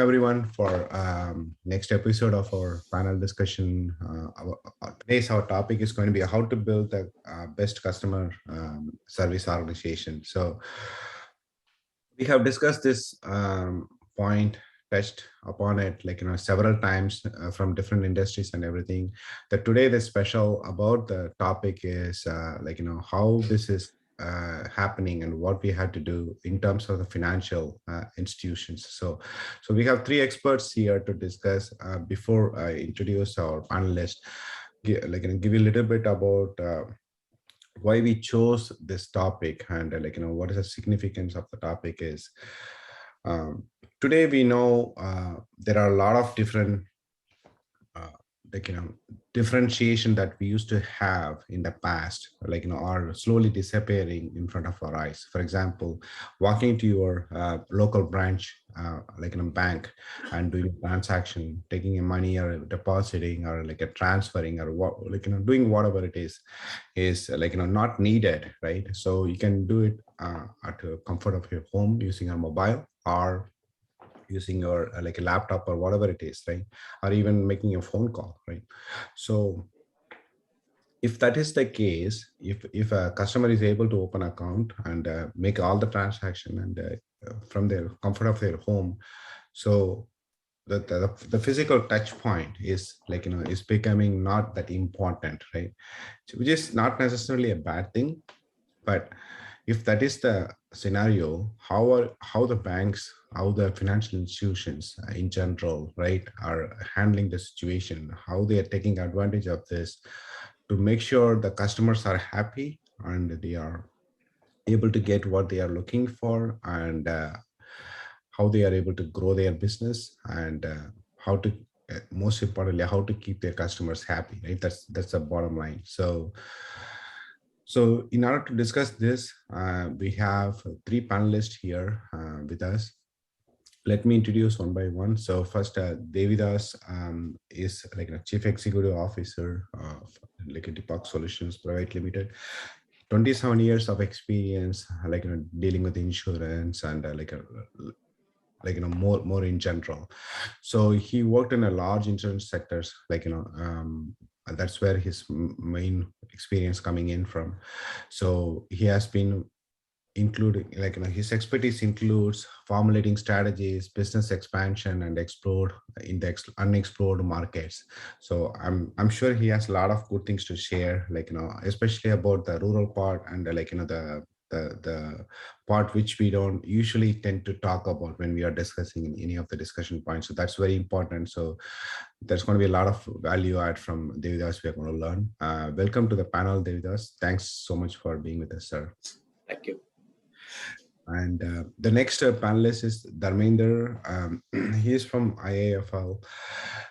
everyone for next episode of our panel discussion. Today's our topic is going to be how to build the best customer service organization. So we have discussed this point, touched upon it several times from different industries and everything. That today the special about the topic is how this is happening and what we had to do in terms of the financial institutions. So we have three experts here to discuss. Before I introduce our panelists, give you a little bit about why we chose this topic and what is the significance of the topic is. Today we know there are a lot of different differentiation that we used to have in the past, are slowly disappearing in front of our eyes. For example, walking to your local branch, in a bank, and doing a transaction, taking a money or depositing or a transferring or what, doing whatever it is not needed, right? So you can do it at the comfort of your home using a mobile or using your a laptop or whatever it is, right? Or even making a phone call, right? So if that is the case, if a customer is able to open an account and make all the transaction and from their comfort of their home, so the physical touch point is is becoming not that important, right? So, which is not necessarily a bad thing, but if that is the scenario, how the banks, how the financial institutions in general, right, are handling the situation, how they are taking advantage of this to make sure the customers are happy and they are able to get what they are looking for, and how they are able to grow their business, and how to most importantly how to keep their customers happy, right? That's the bottom line. So in order to discuss this, we have three panelists here with us. Let me introduce one by one. So first, Devidas is a Chief Executive Officer of a Depoc Solutions Private Limited. 27 years of experience, dealing with insurance and more in general. So he worked in a large insurance sectors, that's where his main experience coming in from. So he has been including his expertise includes formulating strategies, business expansion, and explore in the unexplored markets. So I'm sure he has a lot of good things to share, especially about the rural part and the part which we don't usually tend to talk about when we are discussing in any of the discussion points. So that's very important. So there's going to be a lot of value add from Devidas we are going to learn. Welcome to the panel, Devidas. Thanks so much for being with us, sir. Thank you. And the next panelist is Dharmender. He is from IIFL.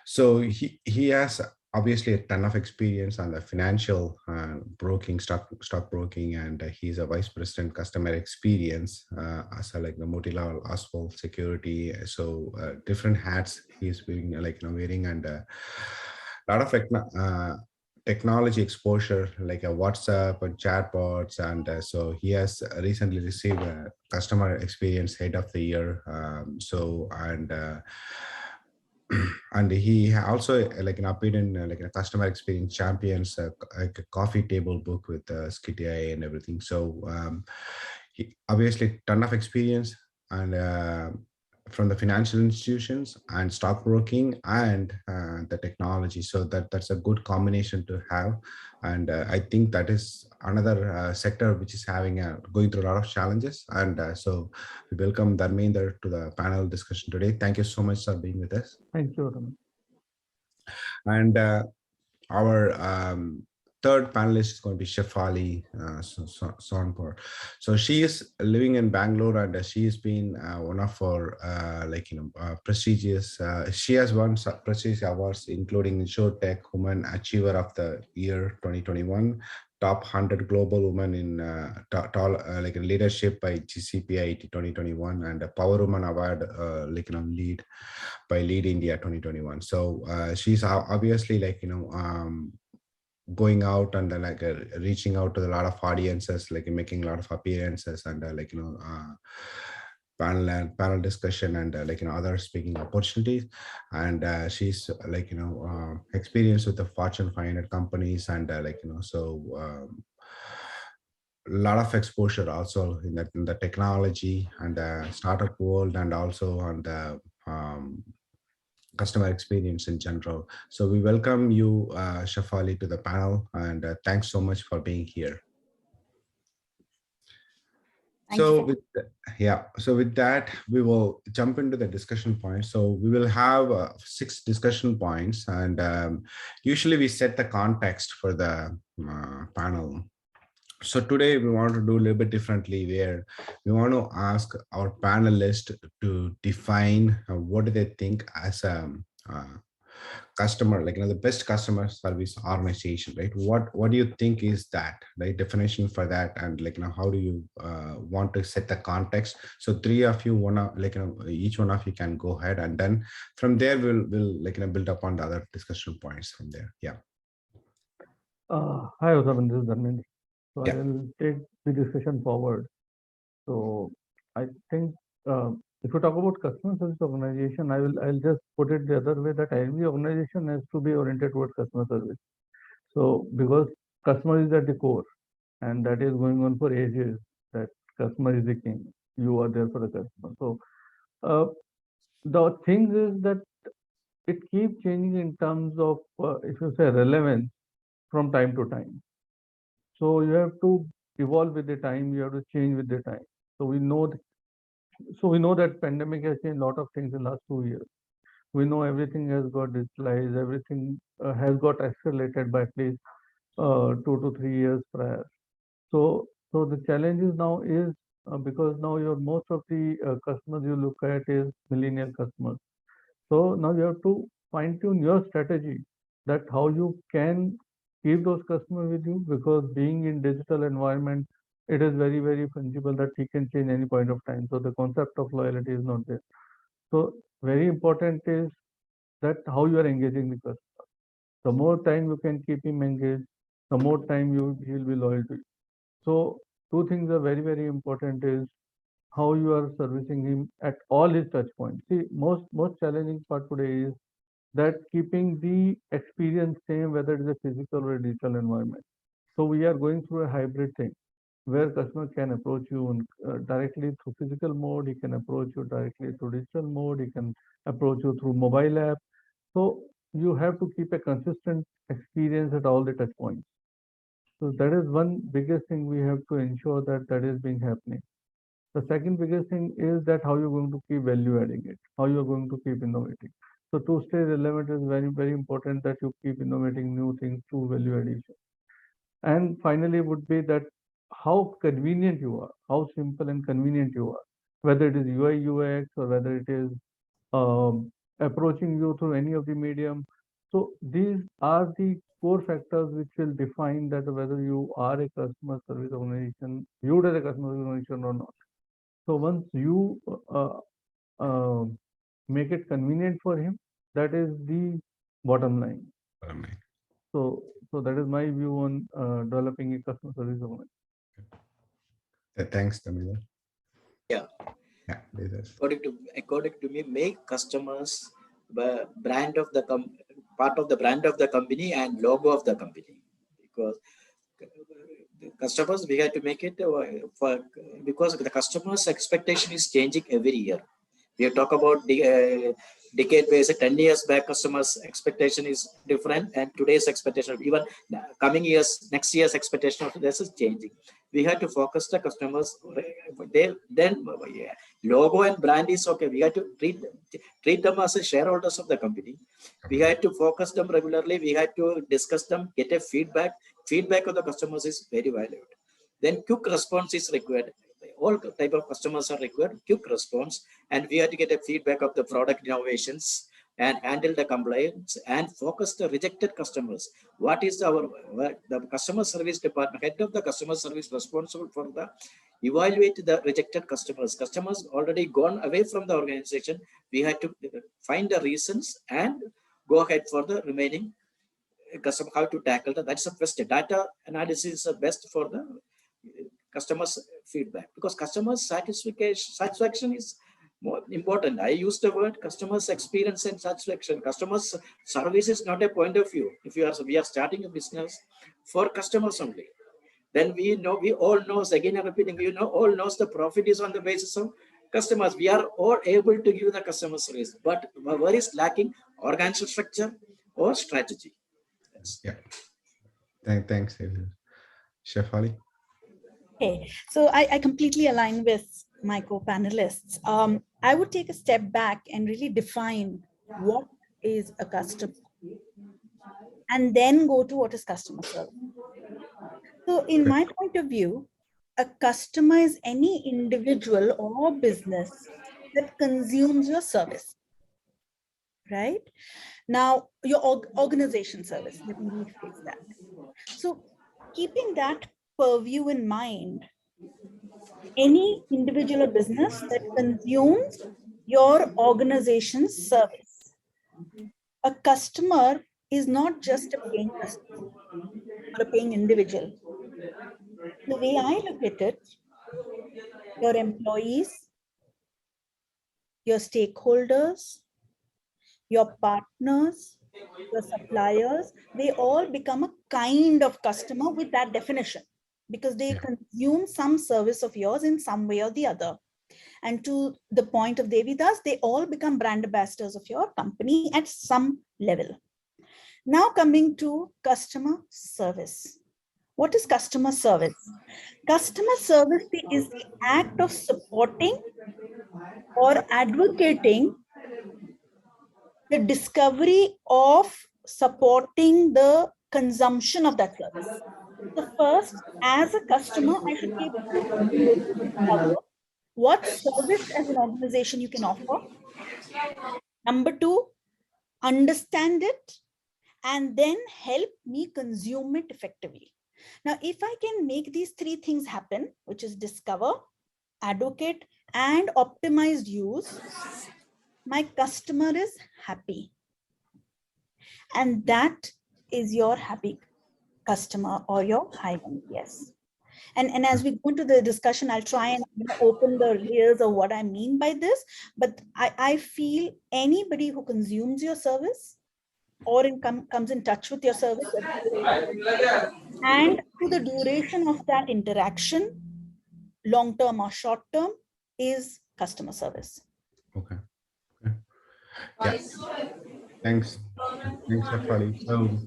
So he has obviously a ton of experience on the financial broking, stock broking, and he's a vice president customer experience as a the Motilal Oswal security. So different hats he's wearing, wearing, and a lot of technology exposure, like a WhatsApp and chatbots, and so he has recently received a customer experience head of the year. And he also appeared in a customer experience champions, a coffee table book with Skitty and everything. So he obviously ton of experience and from the financial institutions and stockbroking and the technology. So that's a good combination to have. And I think that is another sector which is going through a lot of challenges. And so we welcome Dharmender to the panel discussion today. Thank you so much for being with us. Thank you, Raman. And our third panelist is going to be Shefali Sonpur. So she is living in Bangalore, and she has been one of our prestigious. She has won prestigious awards, including InsurTech Woman Achiever of the Year 2021, Top 100 Global Women in Leadership by GCPI 2021, and a Power Woman Award Lead by Lead India 2021. So she's obviously going out and reaching out to a lot of audiences, making a lot of appearances, and panel discussion and other speaking opportunities. And she's experienced with the Fortune 500 companies, and a lot of exposure also in the technology and the startup world, and also on the customer experience in general. So we welcome you, Shafali, to the panel, and thanks so much for being here. Thank you. So with that, we will jump into the discussion points. So we will have 6 discussion points, and usually we set the context for the panel. So today we want to do a little bit differently, where we want to ask our panelists to define what do they think as a customer, the best customer service organization, right? What do you think is that, right, definition for that? And how do you want to set the context? So 3 of you wanna each one of you can go ahead, and then from there we'll build up on the other discussion points from there. Yeah. Hi, Osman, this is Dharmender. So Yeah. I will take the discussion forward. So I think if you talk about customer service organization, I'll just put it the other way, that every organization has to be oriented towards customer service. So because customer is at the core, and that is going on for ages, that customer is the king. You are there for the customer. So the thing is that it keeps changing in terms of if you say relevance from time to time. So you have to evolve with the time. You have to change with the time. So we know that pandemic has changed a lot of things in the last 2 years. We know everything has got digitalized. Everything has got accelerated by at least 2 to 3 years prior. So the challenges now is because now your most of the customers you look at is millennial customers. So now you have to fine tune your strategy, that how you can keep those customers with you, because being in digital environment, it is very, very fungible, that he can change any point of time. So the concept of loyalty is not there. So very important is that how you are engaging the customer. The more time you can keep him engaged, the more time he'll be loyal to you. So two things are very, very important is how you are servicing him at all his touch points. See, most challenging part today is that keeping the experience same, whether it is a physical or a digital environment. So we are going through a hybrid thing, where customer can approach you directly through physical mode, he can approach you directly through digital mode, he can approach you through mobile app. So you have to keep a consistent experience at all the touch points. So that is one biggest thing we have to ensure that is being happening. The second biggest thing is that how you're going to keep value adding it, how you're going to keep innovating. So to stay relevant is very, very important that you keep innovating new things through value addition. And finally would be that how convenient you are, how simple and convenient you are, whether it is UI, UX, or whether it is approaching you through any of the medium. So these are the core factors which will define that whether you are a customer service organization, viewed as a customer service organization or not. So once you make it convenient for him, that is the bottom line. So that is my view on developing a customer service organization. Thanks, Dharmender. Yeah. Yeah. According to me, make customers brand of the part of the brand of the company and logo of the company, because customers, we have to make it because the customer's expectation is changing every year. We talk about the decade based 10 years back, customers expectation is different, and today's expectation, even coming years, next year's expectation of this is changing. We have to focus the customers. Logo and brand is okay. We have to treat them as a shareholders of the company. We have to focus them regularly. We have to discuss them, get a feedback. Feedback of the customers is very valuable. Then quick response is required. All type of customers are required quick response, and we have to get a feedback of the product innovations and handle the compliance and focus the rejected customers. What is the customer service department, head of the customer service responsible for the evaluate the rejected customers. Customers already gone away from the organization. We have to find the reasons and go ahead for the remaining customer, how to tackle that. That's the best. Data analysis is the best for the customers feedback, because customer satisfaction is more important. I use the word customers experience and satisfaction. Customers service is not a point of view. If we are starting a business for customers only, then we all knows, again I'm repeating, all knows the profit is on the basis of customers. We are all able to give the customer service, but where is lacking? Organizational structure or strategy. Yes. Yeah. Thanks, Chef Ali. Okay, so I completely align with my co-panelists. I would take a step back and really define what is a customer, and then go to what is customer service. So in my point of view, a customer is any individual or business that consumes your service, right? Now, your organization service, let me rephrase that. So keeping that purview in mind, any individual or business that consumes your organization's service. A customer is not just a paying customer or a paying individual. The way I look at it, your employees, your stakeholders, your partners, your suppliers, they all become a kind of customer with that definition, because they consume some service of yours in some way or the other. And to the point of Devidas, they all become brand ambassadors of your company at some level. Now coming to customer service. What is customer service? Customer service is the act of supporting or advocating the discovery of supporting the consumption of that service. So first, as a customer, I should be able to discover what service as an organization you can offer. Number two, understand it, and then help me consume it effectively. Now, if I can make these three things happen, which is discover, advocate, and optimized use, my customer is happy. And that is your happy customer or your high NPS. And as we go into the discussion, I'll try and open the layers of what I mean by this. But I feel anybody who consumes your service or comes in touch with your service, and to the duration of that interaction, long-term or short-term, is customer service. Okay. Yeah. Thanks, Chef Ali. So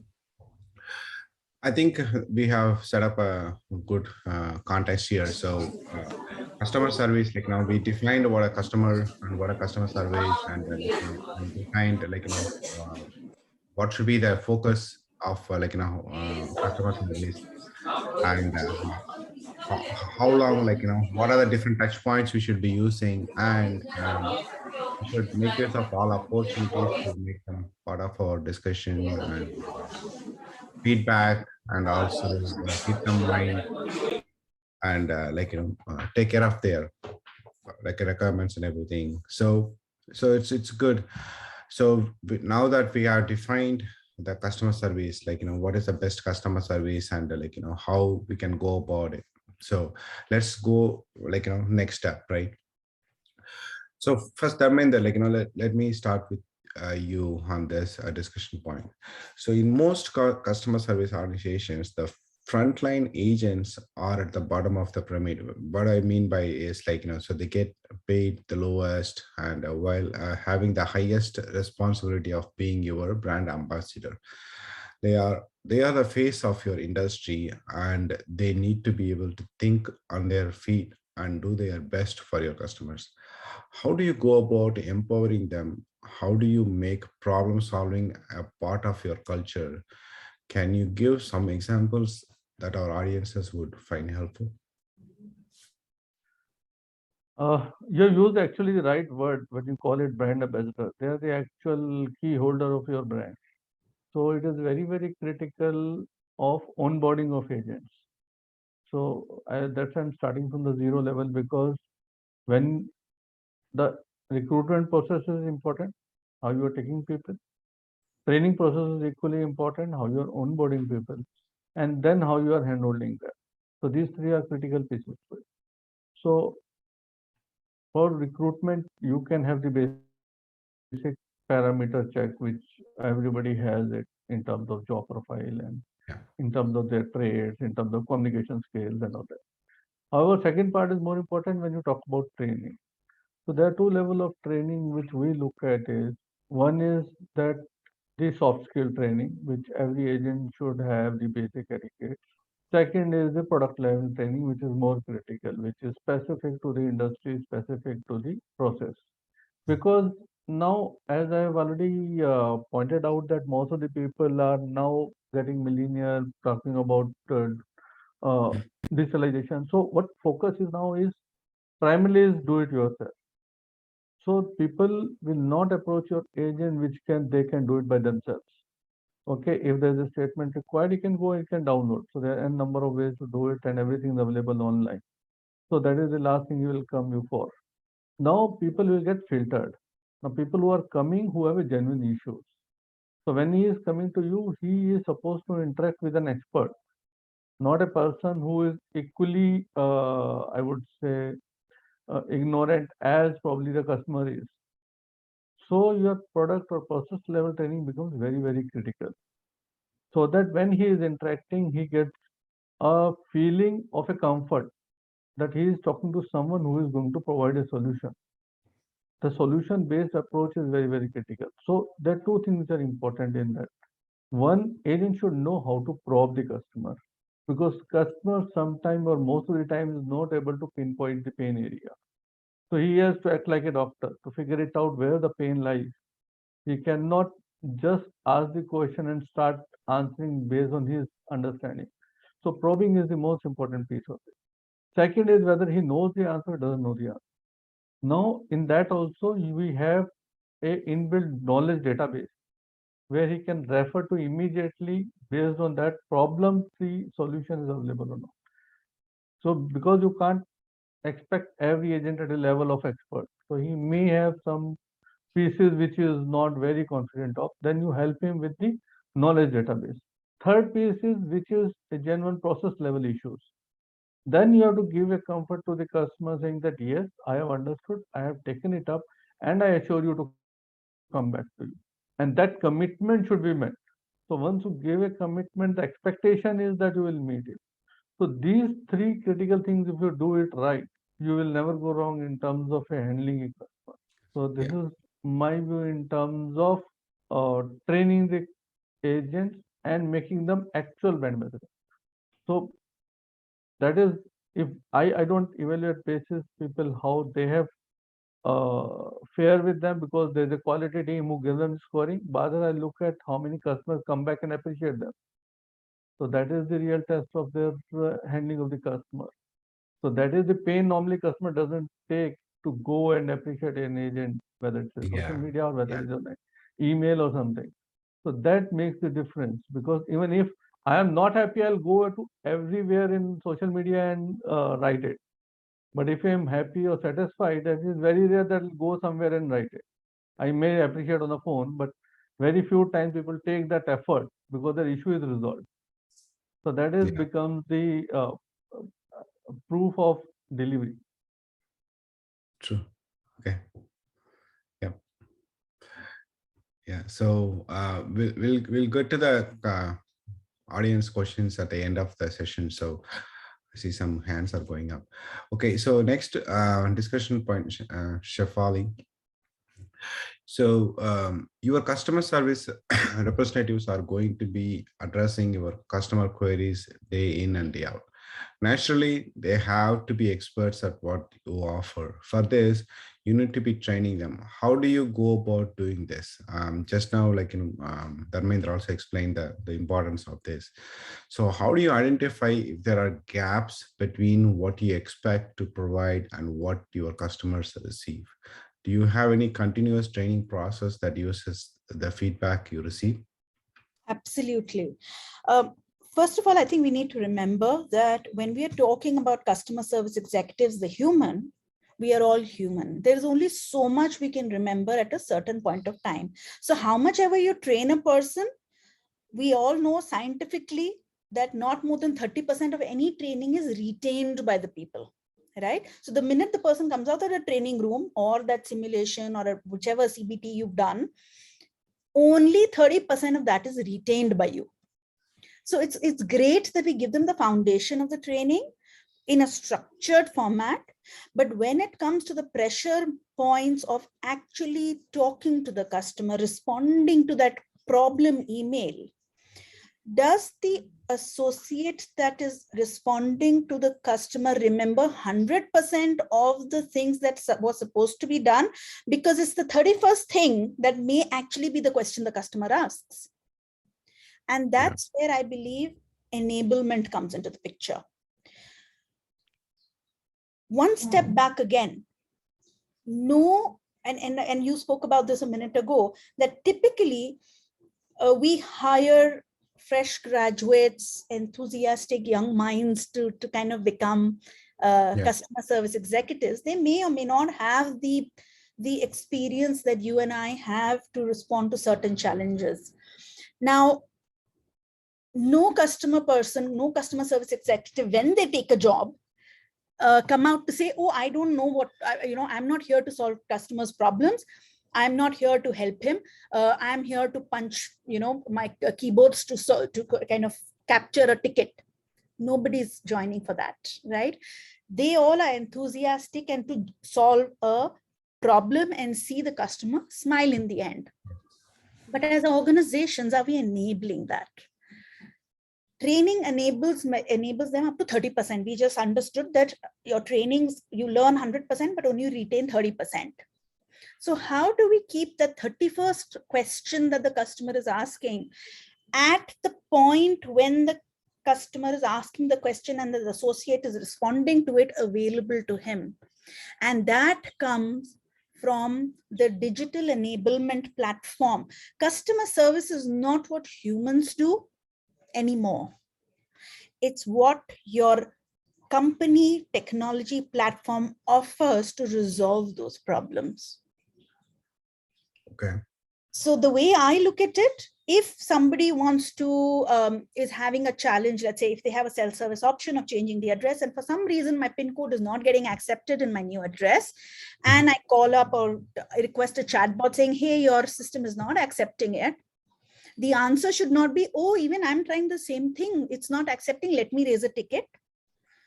I think we have set up a good context here. So customer service, like now we defined what a customer and what a customer service, and we defined what should be the focus of customer service, and how long, what are the different touch points we should be using, and we should make use of all opportunities to make them part of our discussion and feedback, and also keep them in mind, and take care of their requirements and everything. So it's good. So now that we have defined the customer service, what is the best customer service, and how we can go about it. So let's go next step, right? So first, Dharmender, let me start with you on this discussion point. So in most customer service organizations, the frontline agents are at the bottom of the pyramid. What I mean by is so they get paid the lowest, and while having the highest responsibility of being your brand ambassador. They are the face of your industry, and they need to be able to think on their feet and do their best for your customers. How do you go about empowering them? How do you make problem solving a part of your culture? Can you give some examples that our audiences would find helpful? You used actually the right word when you call it brand ambassador. They are the actual key holder of your brand. So it is very, very critical of onboarding of agents. So that's why I'm starting from the zero level, because when the recruitment process is important, how you are taking people, training process is equally important, how you are onboarding people, and then how you are handholding them. So these three are critical pieces. So for recruitment, you can have the basic parameter check, which everybody has it in terms of job profile and Yeah. in terms of their traits, in terms of communication skills and all that. However, second part is more important when you talk about training. So there are two levels of training which we look at is, one is that the soft skill training, which every agent should have the basic etiquette. Second is the product level training, which is more critical, which is specific to the industry, specific to the process. Because now, as I have already pointed out, that most of the people are now getting millennial, talking about uh, digitalization. So what focus is now is primarily is do it yourself. So people will not approach your agent, which they can do it by themselves. Okay, if there's a statement required, you can go and can download. So there are a number of ways to do it, and everything is available online. So that is the last thing you will come you for. Now people will get filtered. Now people who are coming who have a genuine issues. So when he is coming to you, he is supposed to interact with an expert, not a person who is equally, I would say, ignorant as probably the customer is. So your product or process level training becomes very, very critical. So that when he is interacting, he gets a feeling of a comfort that he is talking to someone who is going to provide a solution. The solution-based approach is very, very critical. So there are two things that are important in that. One, agent should know how to probe the customer, because customer sometimes or most of the time is not able to pinpoint the pain area. So he has to act like a doctor to figure it out where the pain lies. He cannot just ask the question and start answering based on his understanding. So probing is the most important piece of it. Second is whether he knows the answer or doesn't know the answer. Now, in that also, we have a inbuilt knowledge database where he can refer to immediately based on that problem, the solution is available or not. So because you can't expect every agent at a level of expert. So he may have some pieces which he is not very confident of, then you help him with the knowledge database. Third piece is which is a genuine process level issues. Then you have to give a comfort to the customer saying that, yes, I have understood, I have taken it up, and I assure you to come back to you. And that commitment should be met. So once you give a commitment, the expectation is that you will meet it. So these three critical things, if you do it right, you will never go wrong in terms of handling a customer. So this Yeah. is my view in terms of training the agents and making them actual brand ambassadors. So that is, if I don't evaluate basis people how they have fair with them because there's a quality team who gives them scoring. Rather, I look at how many customers come back and appreciate them. So that is the real test of their handling of the customer. So that is the pain normally customer doesn't take to go and appreciate an agent, whether it's a social Yeah. media or whether Yeah. it's an email or something. So that makes the difference, because even if I am not happy, I'll go to everywhere in social media and write it. But if I'm happy or satisfied, that is very rare that I'll go somewhere and write it. I may appreciate on the phone, but very few times people take that effort because their issue is resolved. So that is Yeah. becomes the proof of delivery. True. Okay. Yeah. Yeah. So we'll get to the audience questions at the end of the session. So I see some hands are going up. Okay. So next discussion point, Shefali. So your customer service representatives are going to be addressing your customer queries day in and day out. Naturally, they have to be experts at what you offer. For this, you need to be training them. How do you go about doing this? Just now, Dharmender also explained the importance of this. So how do you identify if there are gaps between what you expect to provide and what your customers receive? Do you have any continuous training process that uses the feedback you receive? Absolutely. First of all, I think we need to remember that when we are talking about customer service executives, the human, we are all human. There's only so much we can remember at a certain point of time. So how much ever you train a person, we all know scientifically that not more than 30% of any training is retained by the people, right? So the minute the person comes out of the training room or that simulation or whichever CBT you've done, only 30% of that is retained by you. So it's great that we give them the foundation of the training in a structured format, but when it comes to the pressure points of actually talking to the customer, responding to that problem email, does the associate that is responding to the customer remember 100% of the things that was supposed to be done? Because it's the 31st thing that may actually be the question the customer asks. And that's where I believe enablement comes into the picture. One step back again, and you spoke about this a minute ago, that typically we hire fresh graduates, enthusiastic young minds to kind of become customer service executives. They may or may not have the experience that you and I have to respond to certain challenges. Now, no customer person, no customer service executive, when they take a job, come out to say, oh, I don't know what, I'm not here to solve customers' problems. I'm not here to help him. I'm here to punch, my keyboards to kind of capture a ticket. Nobody's joining for that, right? They all are enthusiastic and to solve a problem and see the customer smile in the end. But as organizations, are we enabling that? Training enables them up to 30%. We just understood that your trainings, you learn 100%, but only retain 30%. So how do we keep the 31st question that the customer is asking at the point when the customer is asking the question and the associate is responding to it available to him? And that comes from the digital enablement platform. Customer service is not what humans do anymore. It's what your company technology platform offers to resolve those problems. Okay. So the way I look at it, if somebody wants to, is having a challenge, let's say if they have a self-service option of changing the address, and for some reason my PIN code is not getting accepted in my new address, and I call up or I request a chatbot saying, hey, your system is not accepting it. The answer should not be, oh, even I'm trying the same thing, it's not accepting, let me raise a ticket.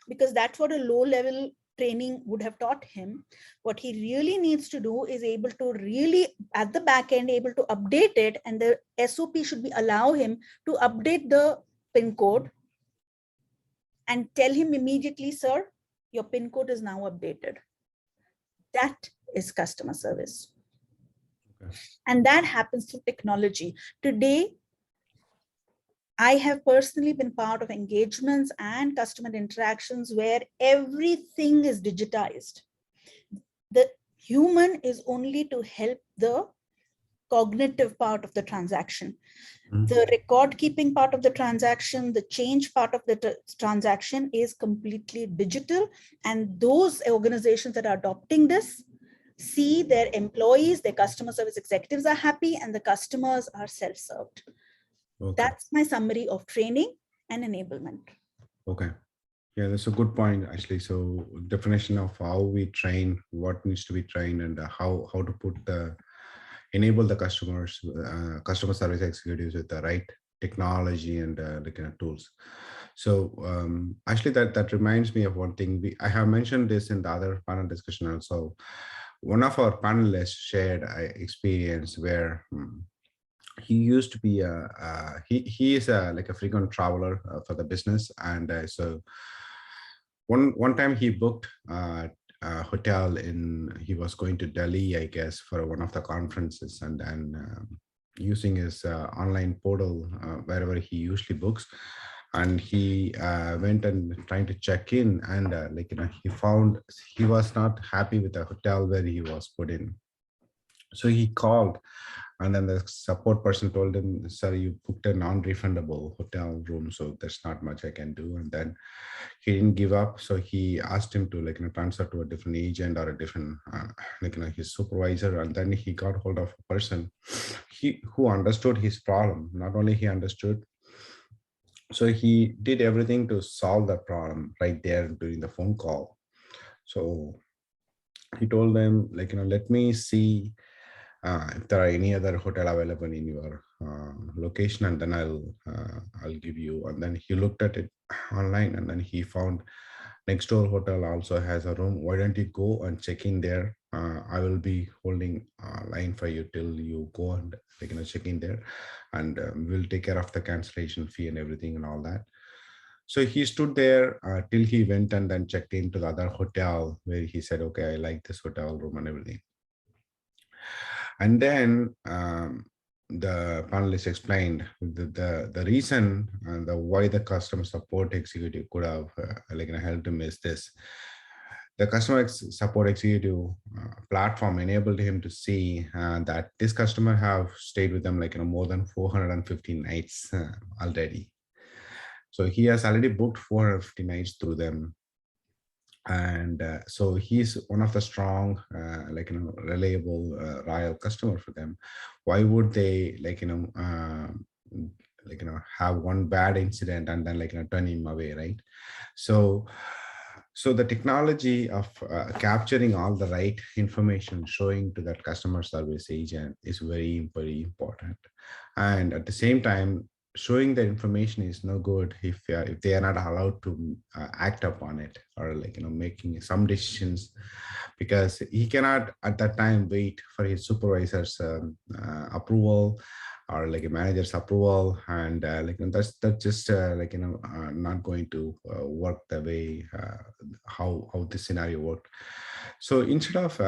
Because that's what a low-level training would have taught him. What he really needs to do is able to really, at the back end, able to update it, and the SOP should be allow him to update the PIN code and tell him immediately, sir, your PIN code is now updated. That is customer service. Okay. And that happens through technology. Today, I have personally been part of engagements and customer interactions where everything is digitized. The human is only to help the cognitive part of the transaction. The record keeping part of the transaction, the change part of the transaction is completely digital. And those organizations that are adopting this see their employees, their customer service executives are happy, and the customers are self-served. Okay. That's my summary of training and enablement. Okay. Yeah, that's a good point, actually. So definition of how we train, what needs to be trained, and how to put enable the customers, customer service executives with the right technology and the kind of tools. So actually that reminds me of one thing. I have mentioned this in the other panel discussion also. One of our panelists shared an experience where he used to be he is like a frequent traveler for the business, and so one time he booked a hotel he was going to Delhi, I guess, for one of the conferences, and then using his online portal wherever he usually books, and he went and trying to check in, and he found he was not happy with the hotel where he was put in. So he called, and then the support person told him, sir, you booked a non-refundable hotel room, so there's not much I can do. And then he didn't give up. So he asked him to transfer to a different agent or a different, his supervisor. And then he got hold of a person who understood his problem. Not only he understood, So he did everything to solve that problem right there during the phone call. So he told them, like, let me see if there are any other hotel available in your location, and then I'll give you. And then he looked at it online, and then he found next door hotel also has a room. Why don't you go and check in there? I will be holding line for you till you go and check in there, and we'll take care of the cancellation fee and everything and all that. So he stood there till he went and then checked into the other hotel, where he said, okay, I like this hotel room and everything. And then the panelists explained the reason and the why the customer support executive could have helped him is this. The customer support executive platform enabled him to see that this customer have stayed with them more than 450 nights already. So he has already booked 450 nights through them. And so he's one of the strong, reliable, loyal customer for them. Why would they have one bad incident and then turn him away, right? So the technology of capturing all the right information, showing to that customer service agent is very, very important. And at the same time, showing the information is no good if they are not allowed to act upon it, or making some decisions, because he cannot at that time wait for his supervisor's approval or a manager's approval, and that's just not going to work the way how this scenario worked. So instead of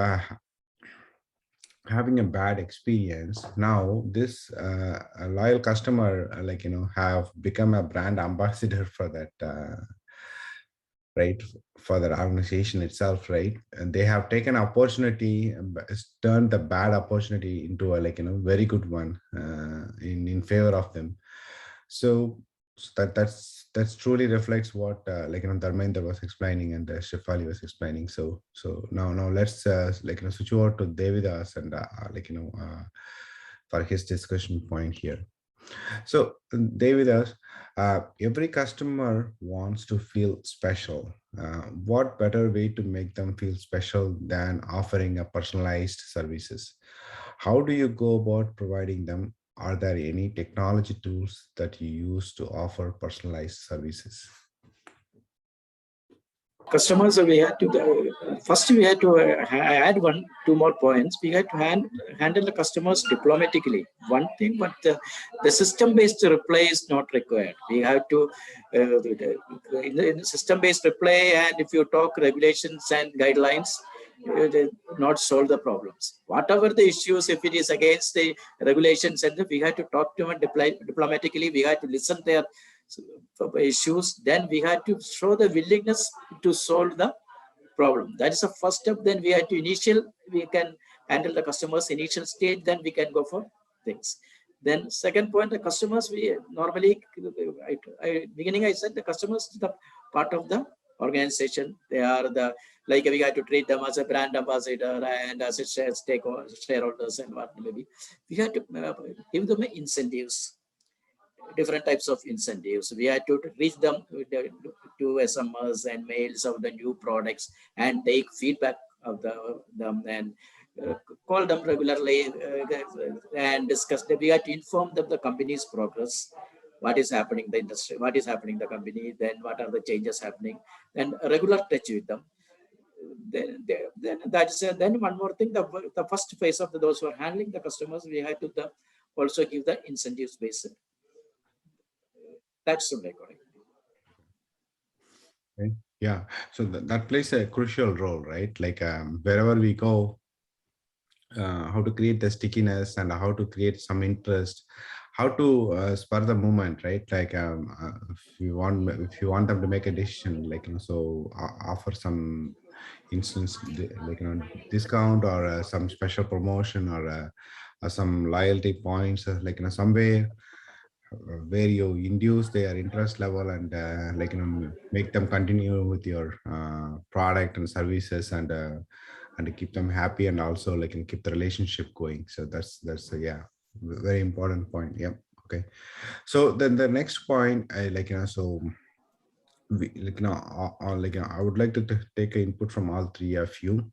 having a bad experience, now this a loyal customer have become a brand ambassador for that right, for the organization itself, right? And they have taken opportunity, turned the bad opportunity into a very good one in favor of them. So that's truly reflects what Dharmender was explaining and Shefali was explaining. So now let's switch over to Devidas and for his discussion point here. So Devidas, every customer wants to feel special. What better way to make them feel special than offering a personalized services? How do you go about providing them? Are there any technology tools that you use to offer personalized services? Customers, we had to first we had to add two more points. We had to handle the customers diplomatically. One thing, but the system-based reply is not required. We have to in the system-based reply, and if you talk regulations and guidelines, not solve the problems. Whatever the issues, if it is against the regulations, and we had to talk to them diplomatically. We had to listen their issues. Then we had to show the willingness to solve the problem. That is the first step. Then we had to we can handle the customer's initial stage. Then we can go for things. Then second point, the customers, we normally, beginning I said the customers is the part of the organization. They are we have to treat them as a brand ambassador and as a shareholders and what maybe. We have to give them incentives, different types of incentives. We had to reach them to SMS and mails of the new products and take feedback of them and call them regularly and discuss. We had to inform them the company's progress, what is happening in the industry, what is happening in the company, then what are the changes happening, and regular touch with them. Then one more thing, the first phase of those who are handling the customers, we had to also give the incentives based. That's the recording. Okay. Yeah, so that plays a crucial role, right? Wherever we go, how to create the stickiness and how to create some interest, how to spur the movement, right? If you want them to make a decision, so offer some instance discount or some special promotion or some loyalty points, some way where you induce their interest level and make them continue with your product and services and to keep them happy and also keep the relationship going. So that's yeah, very important point. Yeah. Okay. So then the next point, so we, I would like to take an input from all three of you.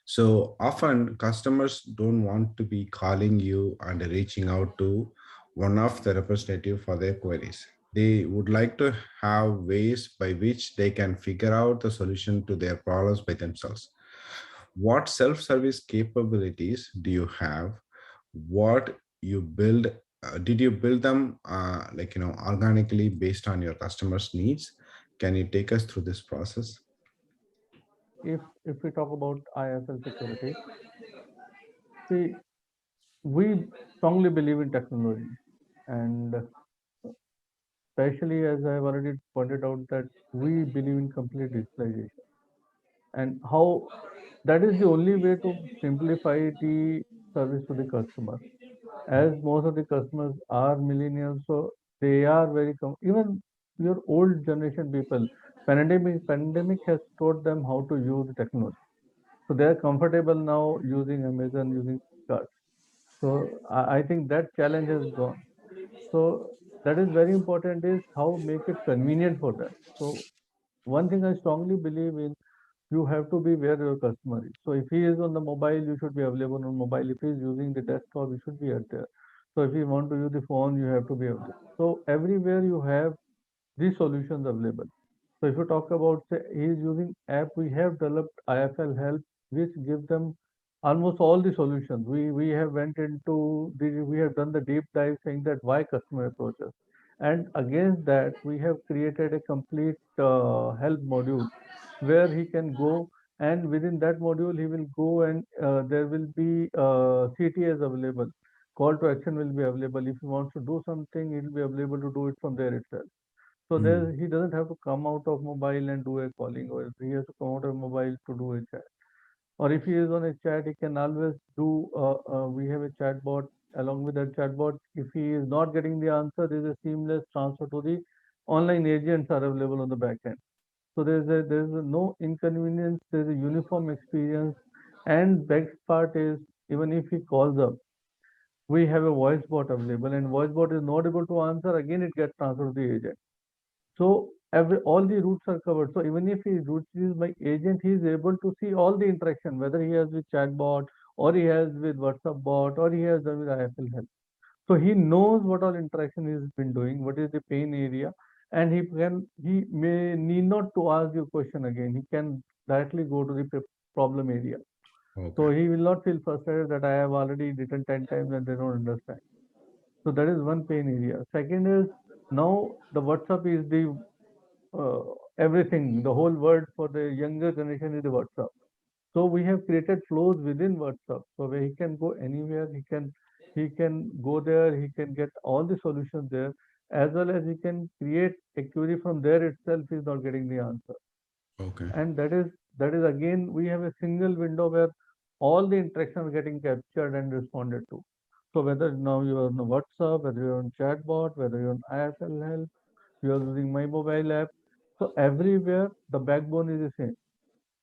So often customers don't want to be calling you and reaching out to one of the representative for their queries. They would like to have ways by which they can figure out the solution to their problems by themselves. What self-service capabilities do you have? What you build? Did you build them organically based on your customers' needs? Can you take us through this process? If we talk about IIFL security, see, we strongly believe in technology, and especially as I have already pointed out that we believe in complete digitalization, and how that is the only way to simplify the service to the customer. As most of the customers are millennials, so they are very even your old generation people. Pandemic has taught them how to use technology, so they are comfortable now using Amazon, using cards. So I think that challenge has gone. So that is very important is how make it convenient for them. So one thing I strongly believe in, you have to be where your customer is. So if he is on the mobile, you should be available on mobile. If he is using the desktop, you should be out there. So if you want to use the phone, you have to be available. So everywhere you have these solutions available. So if you talk about say he is using app, we have developed IFL Help, which give them almost all the solutions. We have went into we have done the deep dive saying that why customer approaches, and against that we have created a complete help module where he can go, and within that module he will go and there will be CTAs available. Call to action will be available. If he wants to do something, he will be available to do it from there itself. So there, he doesn't have to come out of mobile and do a calling, or he has to come out of mobile to do a chat. Or if he is on a chat, he can always do. We have a chatbot. Along with that chatbot, if he is not getting the answer, there is a seamless transfer to the online agents are available on the back end. So there's no inconvenience. There's a uniform experience, and best part is even if he calls up, we have a voice bot available, and voice bot is not able to answer. Again, it gets transferred to the agent. So all the routes are covered. So even if he routes by agent, he is able to see all the interaction, whether he has with chatbot or he has with WhatsApp bot or he has done with IFL Help. So he knows what all interaction he's been doing, what is the pain area, and he may need not to ask you question again. He can directly go to the problem area. Okay. So he will not feel frustrated that I have already written 10 times and they don't understand. So that is one pain area. Second is now the WhatsApp is the uh, everything. The whole world for the younger generation is the WhatsApp. So we have created flows within WhatsApp, so where he can go anywhere. He can go there. He can get all the solutions there, as well as he can create a query from there itself. He's not getting the answer, Okay. and that is again we have a single window where all the interactions are getting captured and responded to. So whether now you are on WhatsApp, whether you're on chatbot, whether you're on IFL Help, you are using my mobile app. So everywhere the backbone is the same.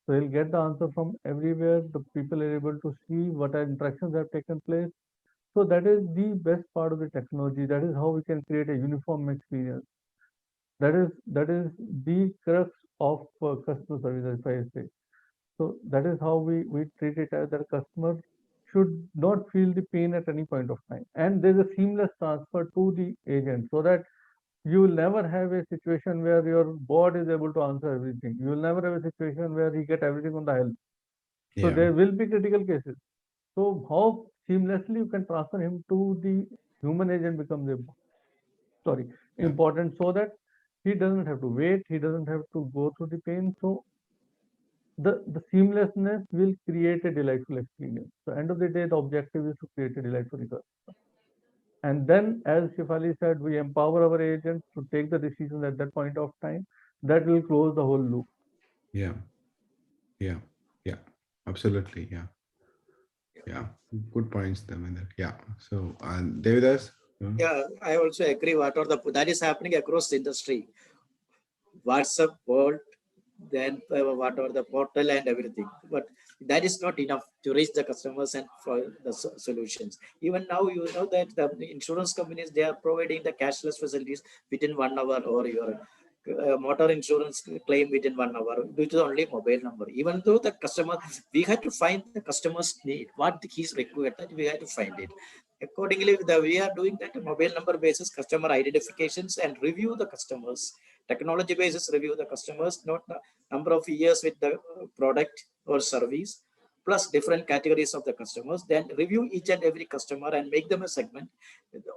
So he'll get the answer from everywhere. The people are able to see what interactions have taken place. So that is the best part of the technology. That is how we can create a uniform experience. That is the crux of customer service, if I say. So that is how we treat it as that customer should not feel the pain at any point of time. And there's a seamless transfer to the agent so that you will never have a situation where your bot is able to answer everything. You will never have a situation where he get everything on the help. So Yeah. there will be critical cases. So how seamlessly you can transfer him to the human agent becomes Yeah. important, so that he doesn't have to wait, he doesn't have to go through the pain. So the seamlessness will create a delightful experience. So end of the day, the objective is to create a delightful customer. And then, as Shifali said, we empower our agents to take the decisions at that point of time. That will close the whole loop. Yeah. Yeah. Yeah. Absolutely. Yeah. Yeah. Good points, Dharmender. Yeah. So, and Devidas? Yeah, I also agree. That is happening across the industry. WhatsApp, world, then whatever the portal and everything. But That is not enough to reach the customers and for the solutions. Even now, you know that the insurance companies, they are providing the cashless facilities within 1 hour, or your motor insurance claim within 1 hour due to only mobile number. Even though the customer, we had to find the customer's need, what he's required, that we had to find it. Accordingly, we are doing that mobile number basis customer identifications and review the customers. Technology basis review the customers, not the number of years with the product or service, plus different categories of the customers. Then review each and every customer and make them a segment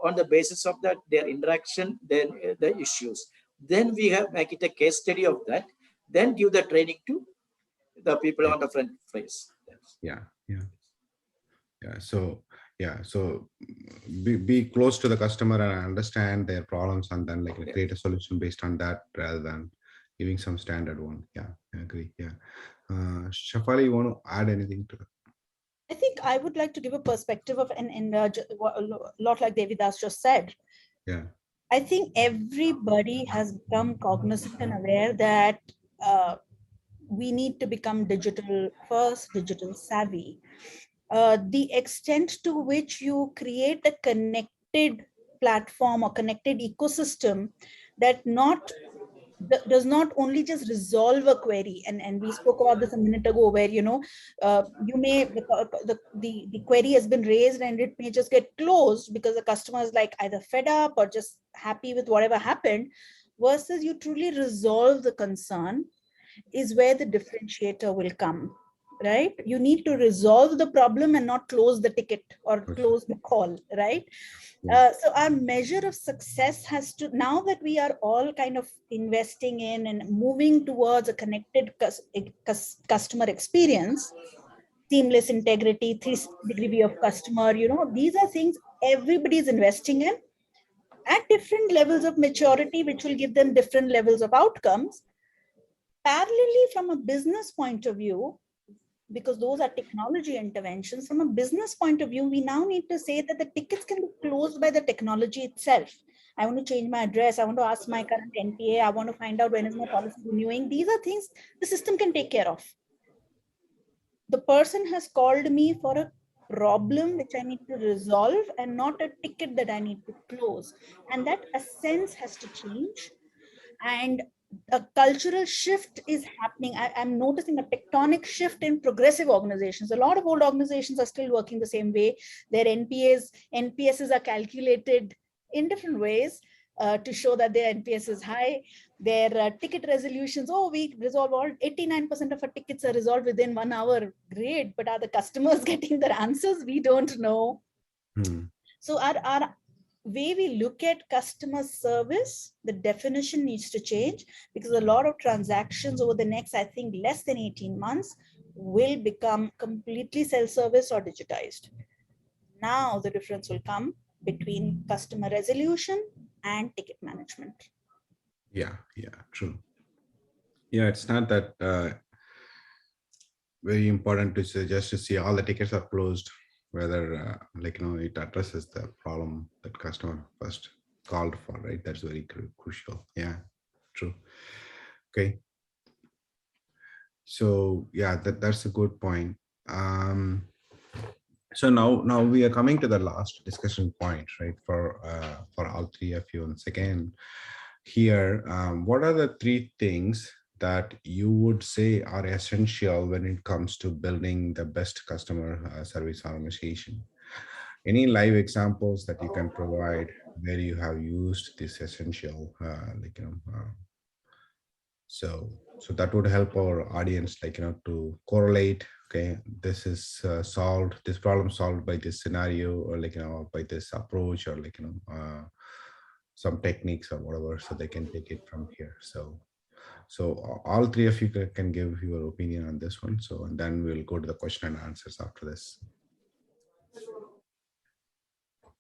on the basis of that, their interaction, then the issues. Then we have make it a case study of that. Then give the training to the people on the front face. Yeah. So be close to the customer and understand their problems, and then like create a solution based on that rather than giving some standard one. Yeah, I agree. Yeah. Shafali, you want to add anything to that? I think I would like to give a perspective of a lot like Devidas just said. Yeah. I think everybody has become cognizant and aware that we need to become digital first, digital savvy. The extent to which you create a connected platform or connected ecosystem that does not only just resolve a query, and we spoke about this a minute ago, where you may the query has been raised and it may just get closed because the customer is like either fed up or just happy with whatever happened, versus you truly resolve the concern, is where the differentiator will come. Right? You need to resolve the problem and not close the ticket or close the call, right? So our measure of success has to, now that we are all kind of investing in and moving towards a connected customer experience, seamless integrity, 360-degree view of customer, these are things everybody is investing in at different levels of maturity, which will give them different levels of outcomes. Parallelly, from a business point of view, because those are technology interventions, from a business point of view, we now need to say that the tickets can be closed by the technology itself. I want to change my address. I want to ask my current NPA. I want to find out when is my policy renewing. These are things the system can take care of. The person has called me for a problem which I need to resolve and not a ticket that I need to close. And that essence has to change. And a cultural shift is happening. I'm noticing a tectonic shift in progressive organizations. A lot of old organizations are still working the same way. Their NPSs are calculated in different ways to show that their NPS is high. Their ticket resolutions, we resolve all 89% of our tickets are resolved within 1 hour. Great, but are the customers getting their answers? We don't know. So our way we look at customer service, the definition needs to change, because a lot of transactions over the next, I think, less than 18 months will become completely self-service or digitized. Now the difference will come between customer resolution and ticket management. Yeah, true. Yeah, it's not that very important to just to see all the tickets are closed, whether it addresses the problem that customer first called for, right? That's very crucial. Yeah, true. Okay. So yeah, that's a good point. So now we are coming to the last discussion point, right? For all three of you. Once again, here, what are the three things that you would say are essential when it comes to building the best customer service organization? Any live examples that you can provide where you have used this essential, so that would help our audience, to correlate. Okay, this is this problem solved by this scenario, or by this approach, or some techniques or whatever, so they can take it from here. So all three of you can give your opinion on this one. So, and then we'll go to the question and answers after this.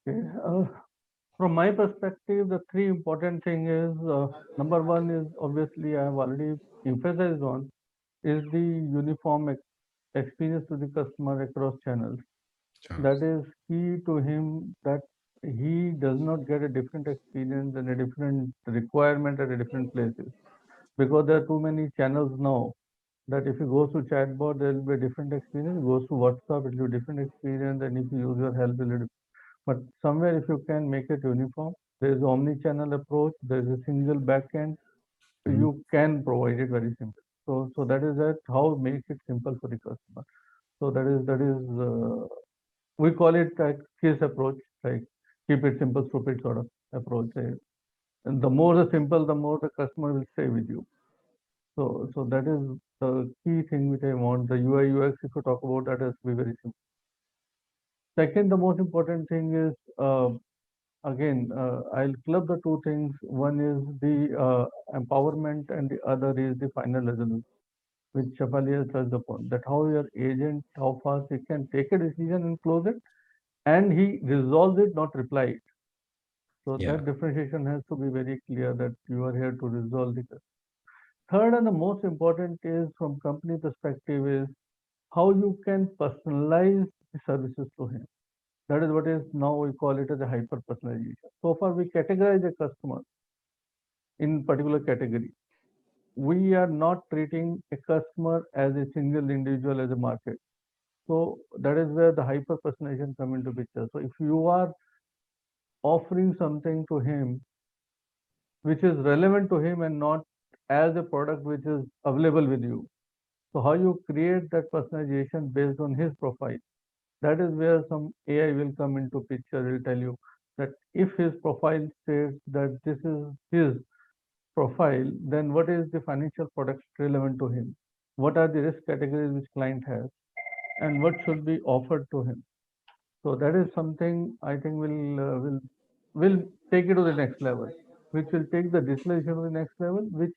Okay. From my perspective, the three important thing is, number one is, obviously I have already emphasized on, is the uniform experience to the customer across channels. Sure. That is key to him, that he does not get a different experience and a different requirement at a different places, because there are too many channels now that if you go to chatbot, there will be a different experience. Goes to WhatsApp, it will be a different experience. And if you use your help, it will be. But somewhere, if you can make it uniform, there is omni-channel approach. There is a single backend. You can provide it very simple. So that is how make it simple for the customer. So that is we call it like KISS approach, like keep it simple, stupid sort of approach. And the more the simple, the more the customer will stay with you. So that is the key thing which I want. The UI UX, if you talk about that, has to be very simple. Second, the most important thing is again, I'll club the two things. One is the empowerment, and the other is the final resolution, which Shafali has touched upon. That how your agent, how fast he can take a decision and close it, and he resolves it, not reply it. So that differentiation has to be very clear that you are here to resolve the case. Third, and the most important is from company perspective is how you can personalize the services to him. That is what is now we call it as a hyper personalization. So far we categorize a customer in particular category. We are not treating a customer as a single individual as a market. So that is where the hyper personalization come into picture. So if you are offering something to him which is relevant to him and not as a product which is available with you. So how you create that personalization based on his profile, that is where some AI will come into picture. Will tell you that if his profile states that this is his profile, then what is the financial product relevant to him? What are the risk categories which client has, and what should be offered to him? So that is something I think will take it to the next level, which will take the digitalization to the next level, which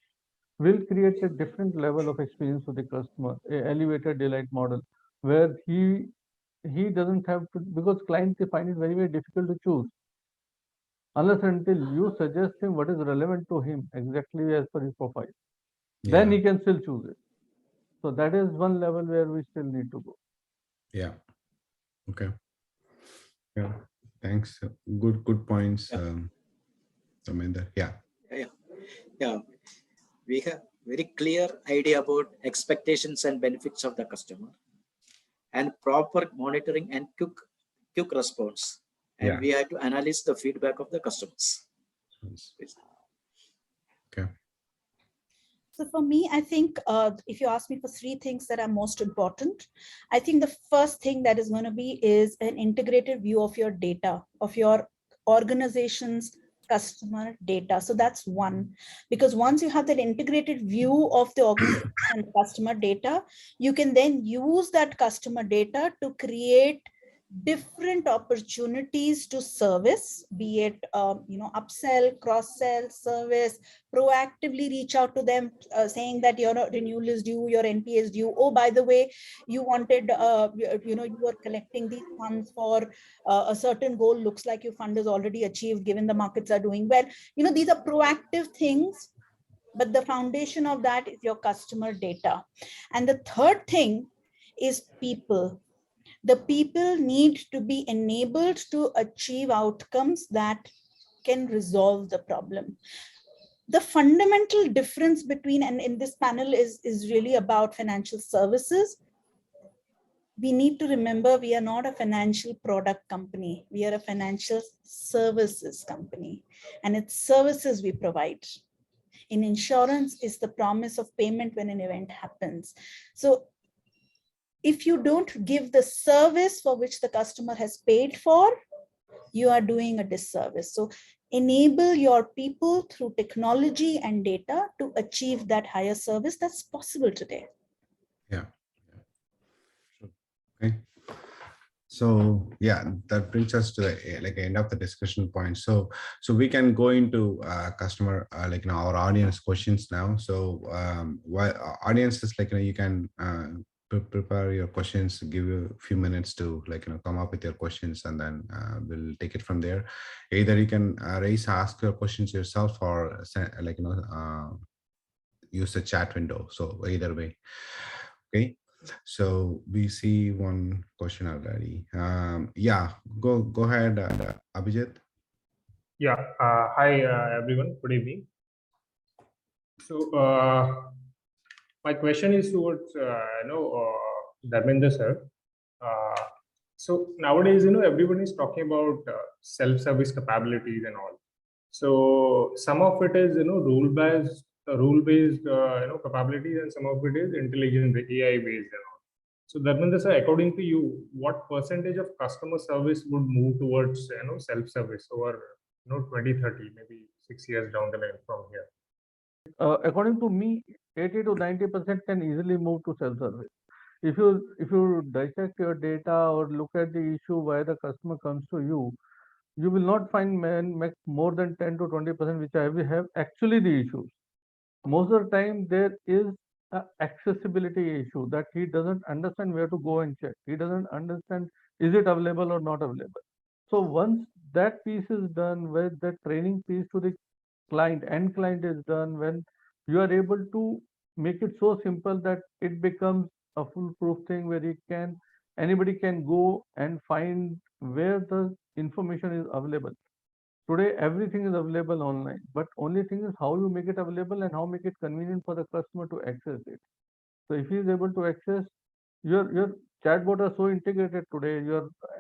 will create a different level of experience for the customer, a elevated delight model, where he doesn't have to, because clients they find it very, very difficult to choose unless until you suggest him what is relevant to him exactly as per his profile. Then he can still choose it. So that is one level where we still need to go. Yeah. Okay. Yeah. Thanks. Good points, Dharmender. Yeah. We have very clear idea about expectations and benefits of the customer, and proper monitoring and quick response. And we have to analyze the feedback of the customers. Okay. So for me, I think if you ask me for three things that are most important, I think the first thing that is going to be is an integrated view of your data, of your organization's customer data. So that's one, because once you have that integrated view of the organization and customer data, you can then use that customer data to create different opportunities to service, be it upsell, cross-sell, service, proactively reach out to them, saying that your renewal is due, your NPA is due. Oh, by the way, you wanted, you were collecting these funds for a certain goal. Looks like your fund is already achieved, given the markets are doing well. These are proactive things, but the foundation of that is your customer data. And the third thing is people. The people need to be enabled to achieve outcomes that can resolve the problem. The fundamental difference between, and in this panel is really about financial services. We need to remember we are not a financial product company. We are a financial services company, and it's services we provide. In insurance is the promise of payment when an event happens. So if you don't give the service for which the customer has paid for, you are doing a disservice. So enable your people through technology and data to achieve that higher service that's possible today. Yeah. Okay. So yeah, that brings us to the end of the discussion point. So we can go into customer our audience questions now. So audiences you can prepare your questions, give you a few minutes to come up with your questions, and then we'll take it from there. Either you can ask your questions yourself, or use the chat window. So either way. Okay. So we see one question already. Go ahead, Abhijit. Yeah. Hi everyone. Good evening. So My question is towards Dharmender sir. So nowadays, everyone is talking about self-service capabilities and all. So some of it is rule-based capabilities, and some of it is intelligence, AI-based and all. So Dharmender sir, according to you, what percentage of customer service would move towards self-service over 2030, maybe 6 years down the line from here? According to me, 80 to 90% can easily move to self-service. If you dissect your data or look at the issue why the customer comes to you, you will not find more than 10 to 20% which have actually the issues. Most of the time there is an accessibility issue that he doesn't understand where to go and check. He doesn't understand is it available or not available. So once that piece is done, where the training piece to the end client is done, when you are able to make it so simple that it becomes a foolproof thing where anybody can go and find where the information is available. Today, everything is available online, but only thing is how you make it available and how make it convenient for the customer to access it. So if he is able to access, your chatbot are so integrated today,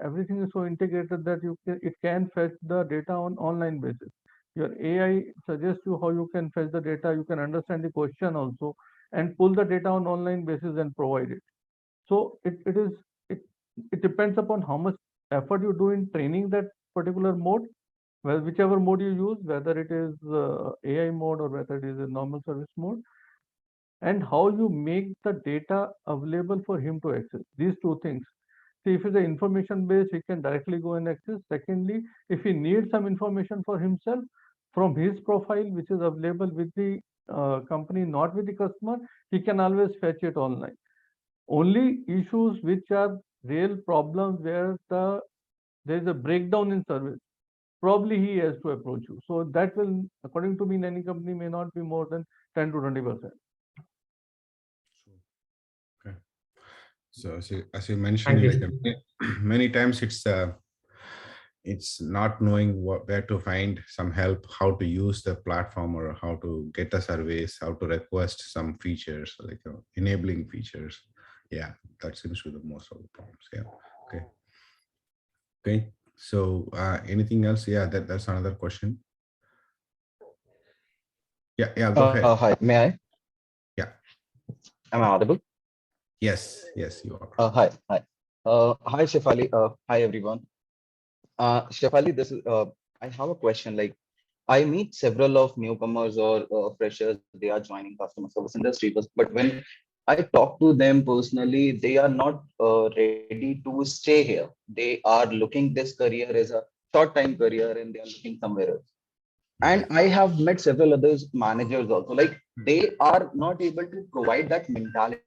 everything is so integrated that it can fetch the data on online basis. Your AI suggests you how you can fetch the data, you can understand the question also, and pull the data on online basis and provide it. So it depends upon how much effort you do in training that particular mode, well, whichever mode you use, whether it is AI mode or whether it is a normal service mode, and how you make the data available for him to access. These two things. See, if it's an information based, he can directly go and access. Secondly, if he needs some information for himself from his profile, which is available with the company, not with the customer, he can always fetch it online. Only issues which are real problems where there is a breakdown in service, probably he has to approach you. So that will, according to me, in any company may not be more than 10 to 20%. Okay. So as you mentioned, like, many times it's not knowing where to find some help, how to use the platform or how to get the surveys, how to request some features, like enabling features. Yeah, that seems to be the most of the problems. Yeah. Okay. Okay. So anything else? Yeah, that's another question. Yeah. Go ahead. Hi, may I? Yeah. Am I audible? Yes, you are. Hi. Hi, Shefali. Hi, everyone. Shefali, I have a question. Like, I meet several of newcomers or freshers. They are joining customer service industry, but when I talk to them personally, they are not ready to stay here. They are looking this career as a short-time career, and they are looking somewhere else. And I have met several other managers also. Like, they are not able to provide that mentality,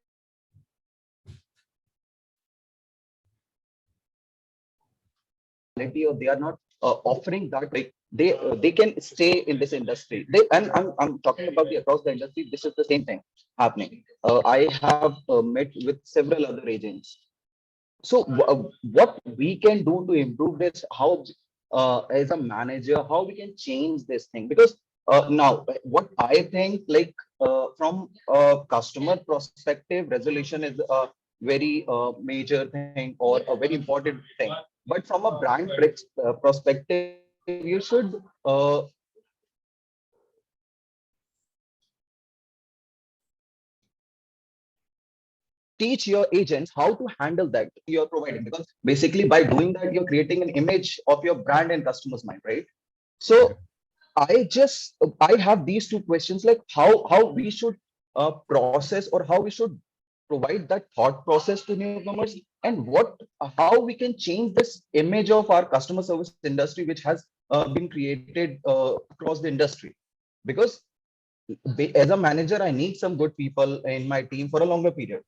or they are not offering that, like they can stay in this industry. And I'm talking about across the industry. This is the same thing happening. I have met with several other agents. So what we can do to improve this, how as a manager, how we can change this thing? Because now what I think, like from a customer perspective, resolution is a very major thing or a very important thing. But from a brand perspective, you should teach your agents how to handle that you're providing, because basically by doing that, you're creating an image of your brand in customers' mind, right? So I have these two questions, like how we should process, or how we should provide that thought process to newcomers, and how we can change this image of our customer service industry, which has been created across the industry. Because as a manager, I need some good people in my team for a longer period,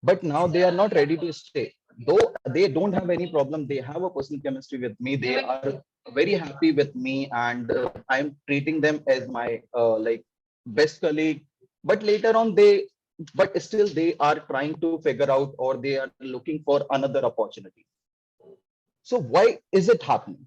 but now they are not ready to stay. Though they don't have any problem, they have a personal chemistry with me, they are very happy with me, and I'm treating them as my like best colleague. But later on, but still they are trying to figure out, or they are looking for another opportunity. So why is it happening?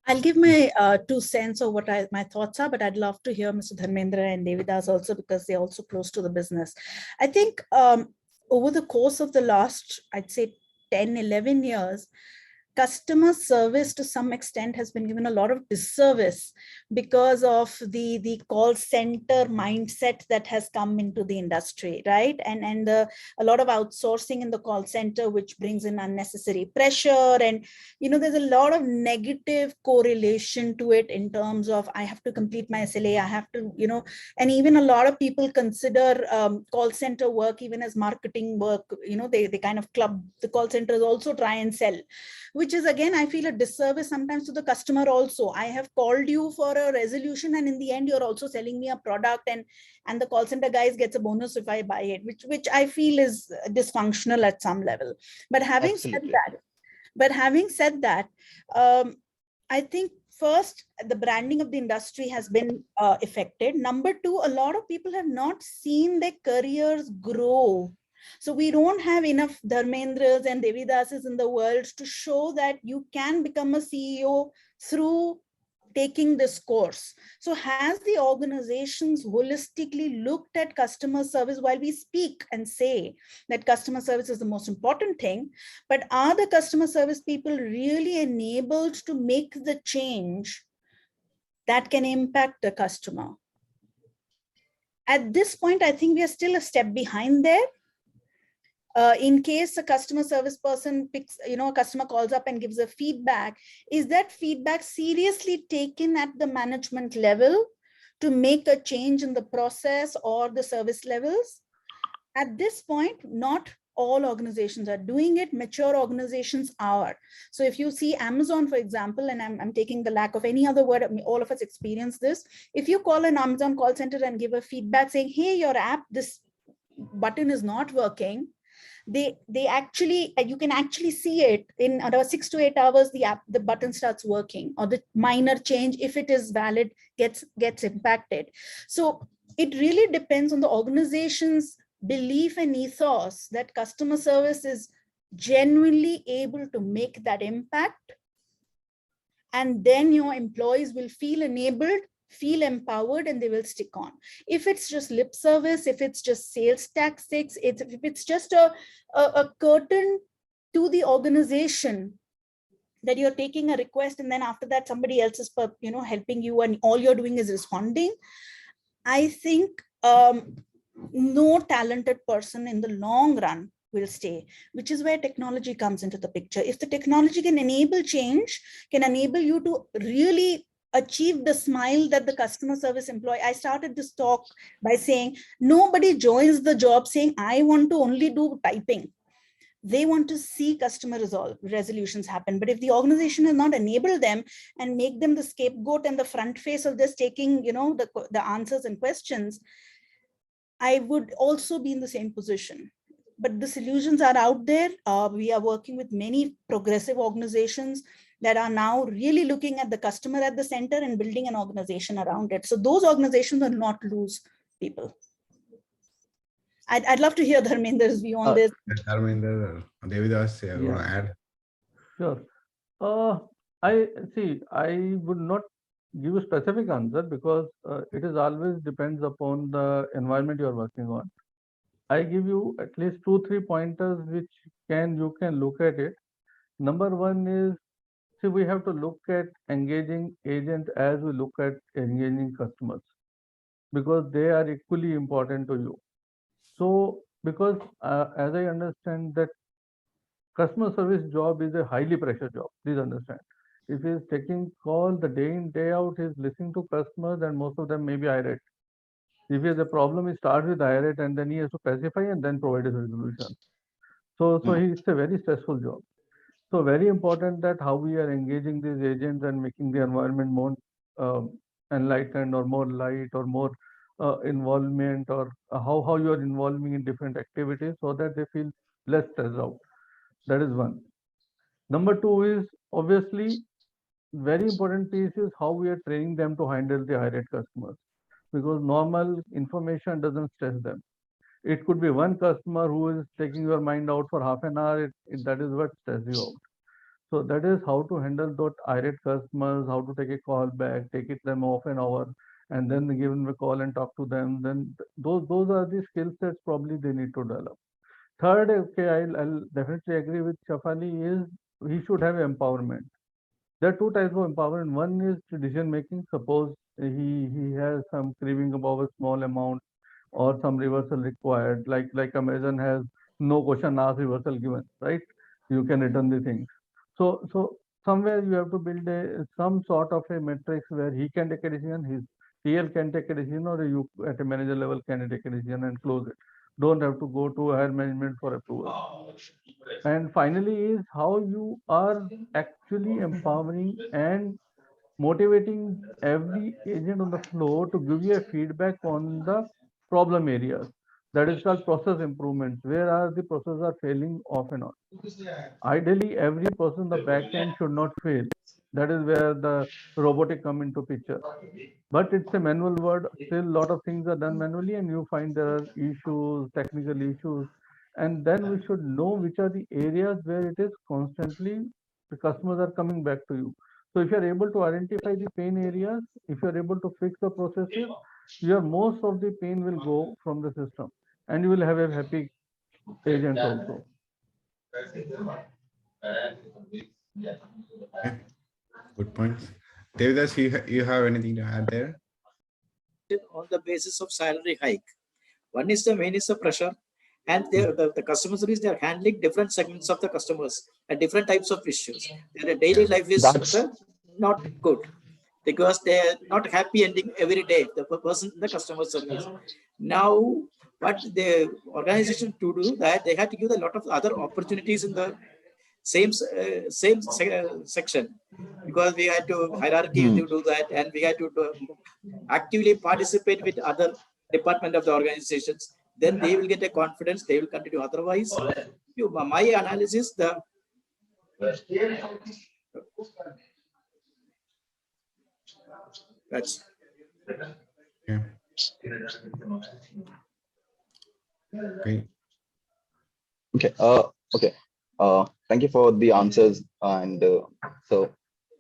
I'll give my 2 cents of what my thoughts are, but I'd love to hear Mr. Dharmender and Devidas also, because they're also close to the business. I think over the course of the last, I'd say 10, 11 years, customer service to some extent has been given a lot of disservice because of the call center mindset that has come into the industry, right? And a lot of outsourcing in the call center, which brings in unnecessary pressure. And, there's a lot of negative correlation to it in terms of, I have to complete my SLA, I have to, and even a lot of people consider call center work even as marketing work. They kind of club the call centers also try and sell, which is, again, I feel a disservice sometimes to the customer also. I have called you for a resolution, and in the end, you're also selling me a product, and the call center guys gets a bonus if I buy it, which I feel is dysfunctional at some level. But having said that, I think first, the branding of the industry has been affected. Number two, a lot of people have not seen their careers grow. So we don't have enough Dharmendras and Devidases in the world to show that you can become a CEO through taking this course. So has the organizations holistically looked at customer service? While we speak and say that customer service is the most important thing, but are the customer service people really enabled to make the change that can impact the customer? At this point, I think we are still a step behind there. In case a customer service person picks, a customer calls up and gives a feedback, is that feedback seriously taken at the management level to make a change in the process or the service levels? At this point, not all organizations are doing it. Mature organizations are. So if you see Amazon, for example, and I'm taking the lack of any other word, all of us experience this. If you call an Amazon call center and give a feedback saying, hey, your app, this button is not working, they actually, you can actually see it in about 6 to 8 hours, the button starts working, or the minor change, if it is valid, gets impacted. So it really depends on the organization's belief and ethos that customer service is genuinely able to make that impact. And then your employees will feel enabled, feel empowered, and they will stick on. If it's just lip service, if it's just sales tactics, if it's just a curtain to the organization that you're taking a request and then after that somebody else is helping you and all you're doing is responding, I think no talented person in the long run will stay, which is where technology comes into the picture. If the technology can enable change, can enable you to really achieve the smile that the customer service employee. I started this talk by saying nobody joins the job saying, I want to only do typing. They want to see customer resolutions happen. But if the organization has not enabled them and make them the scapegoat and the front face of this taking, the answers and questions, I would also be in the same position. But the solutions are out there. We are working with many progressive organizations that are now really looking at the customer at the center and building an organization around it. So those organizations will not lose people. I'd love to hear Dharmender's view on this. Dharmender, Devidas, you want to add? Sure. I would not give a specific answer because it is always depends upon the environment you are working on. I give you at least 2-3 pointers which you can look at it. Number one is, see, we have to look at engaging agent as we look at engaging customers, because they are equally important to you. So, because as I understand that customer service job is a highly pressure job, please understand. If he is taking call the day in, day out, he is listening to customers and most of them may be irate. If he has a problem, he starts with irate and then he has to pacify and then provide a resolution. So it's a very stressful job. So very important that how we are engaging these agents and making the environment more enlightened or more light or more involvement, or how you are involving in different activities so that they feel less stressed out. That is one. Number two is obviously very important piece is how we are training them to handle the irate customers, because normal information doesn't stress them. It could be one customer who is taking your mind out for half an hour. That is what stresses you out. So that is how to handle those irate customers, how to take a call back, take it them off an hour, and then give them a call and talk to them. Then those are the skill sets probably they need to develop. Third, okay, I'll definitely agree with Shafali is he should have empowerment. There are two types of empowerment. One is decision making. Suppose he has some craving above a small amount or some reversal required, like Amazon has no question asked reversal given, right? You can return the things. So somewhere you have to build a some sort of a matrix where he can take a decision, his TL can take a decision, or you at a manager level can take a decision and close it. Don't have to go to higher management for approval. And finally is how you are actually empowering and motivating every agent on the floor to give you a feedback on the problem areas. That is called process improvements. Where are the processes are failing off and on? Ideally, every person in the back end should not fail. That is where the robotic come into picture. But it's a manual word. Still, a lot of things are done manually, and you find there are issues, technical issues, and then we should know which are the areas where it is constantly the customers are coming back to you. So if you are able to identify the pain areas, if you are able to fix the processes, your most of the pain will go from the system, and you will have a happy agents also. Okay, good points. Devidas, you have anything to add there? On the basis of salary hike. One is the main is the pressure, and the customer service they are handling different segments of the customers and different types of issues. Their daily life is That's not good because they are not happy ending every day. The person in the customer service. Now, what the organization to do that they had to give a lot of other opportunities in the section because we had to hierarchy to do that, and we had to actively participate with other department of the organizations. Then they will get a confidence, they will continue. Otherwise, my analysis, that's Yeah. Okay. okay. Okay. Thank you for the answers. And so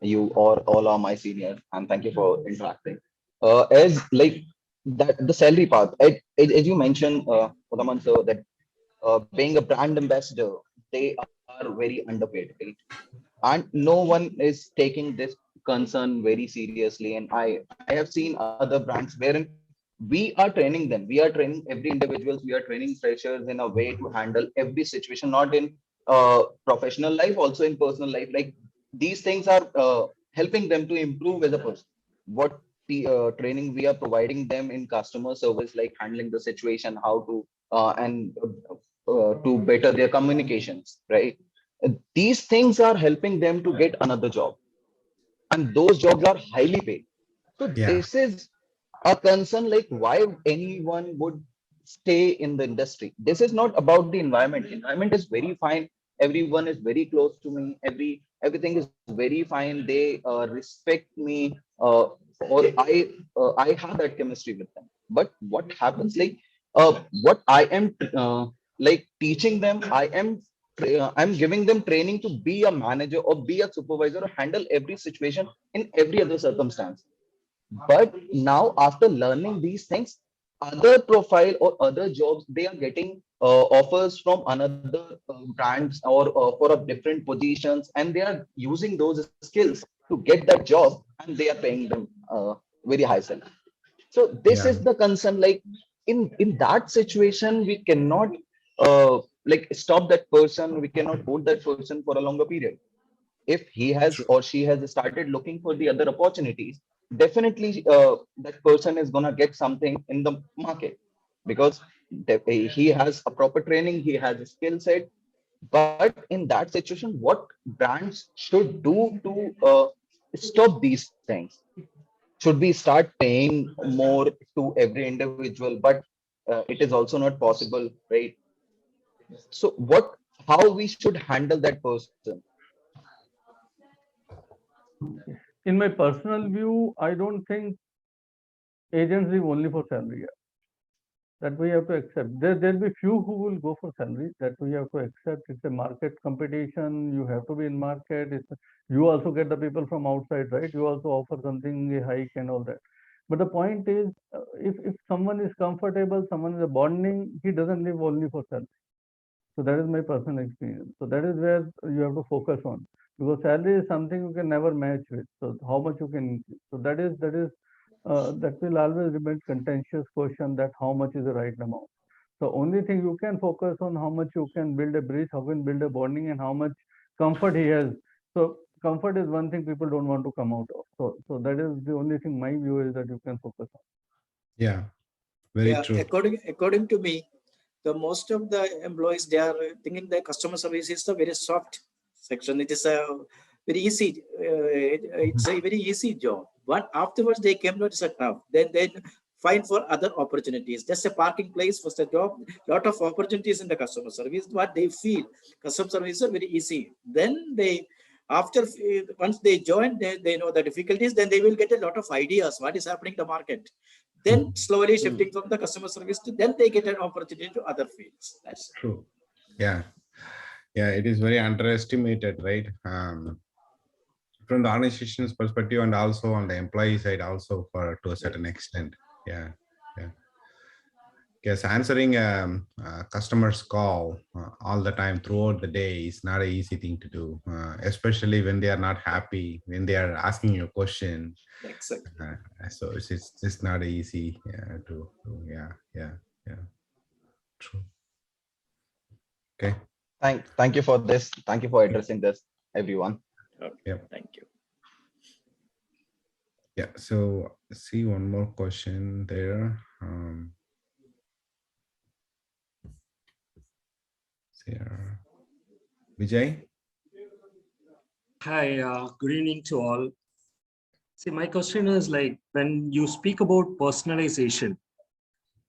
you all are my seniors, and thank you for interacting. As like that, the salary part, as you mentioned, Udaman sir, that being a brand ambassador, they are very underpaid, right? And no one is taking this concern very seriously. And I have seen other brands wherein we are training them, we are training every individuals, we are training freshers in a way to handle every situation, not in professional life, also in personal life. Like these things are helping them to improve as a person. What the training we are providing them in customer service, like handling the situation, how to and to better their communications, right? These things are helping them to get another job, and those jobs are highly paid. So Yeah. this is a concern, like why anyone would stay in the industry. This is not about the environment. Environment is very fine, everyone is very close to me, everything is very fine, they respect me, or I have that chemistry with them. But what happens, like what I am like teaching them, I'm giving them training to be a manager or be a supervisor or handle every situation in every other circumstance. But now, after learning these things, other profile or other jobs, they are getting offers from another brands or for a different positions, and they are using those skills to get that job, and they are paying them very high salary. So this Yeah. is the concern. Like in that situation, we cannot like stop that person. We cannot hold that person for a longer period. If he has True. or she has started looking for the other opportunities, definitely that person is gonna get something in the market, because he has a proper training, he has a skill set. But in that situation, what brands should do to stop these things? Should we start paying more to every individual? But it is also not possible, right? So what, how we should handle that person? In my personal view, I don't think agents live only for salary. that we have to accept. There'll be few who will go for salary, that we have to accept. It's a market competition. You have to be in market. You also get the people from outside, right? You also offer something, a hike and all that. But the point is, if someone is comfortable, someone is a bonding, he doesn't live only for salary. So that is my personal experience. So that is where you have to focus on, because salary is something you can never match with. So how much you can increase. So that will always remain contentious question, that how much is the right amount. So only thing you can focus on, how much you can build a bridge, how can build a bonding, and how much comfort he has. So comfort is one thing people don't want to come out of. So that is the only thing my view is that you can focus on. Yeah, very true. According to me, the most of the employees, they are thinking that customer service is a very soft section. It is a very easy. It's a very easy job. But afterwards, they came to it's a tough. Then they find for other opportunities. Just a parking place was a job. Lot of opportunities in the customer service. What they feel, customer service is very easy. Then they, once they join, they know the difficulties. Then they will get a lot of ideas. What is happening in the market? Then slowly shifting from the customer service to, then they get an opportunity to other fields. That's true. Yeah, it is very underestimated, right? From the organization's perspective and also on the employee side, also to a certain extent. Yeah. Yes, answering a customer's call all the time throughout the day is not an easy thing to do, especially when they are not happy, when they are asking you a question. exactly. So it's just not easy to true. Okay. Thank you for this. Thank you for addressing this, everyone. Okay. Yep. Thank you. Yeah. So see one more question there. Vijay. Hi, good evening to all. See, my question is like, when you speak about personalization,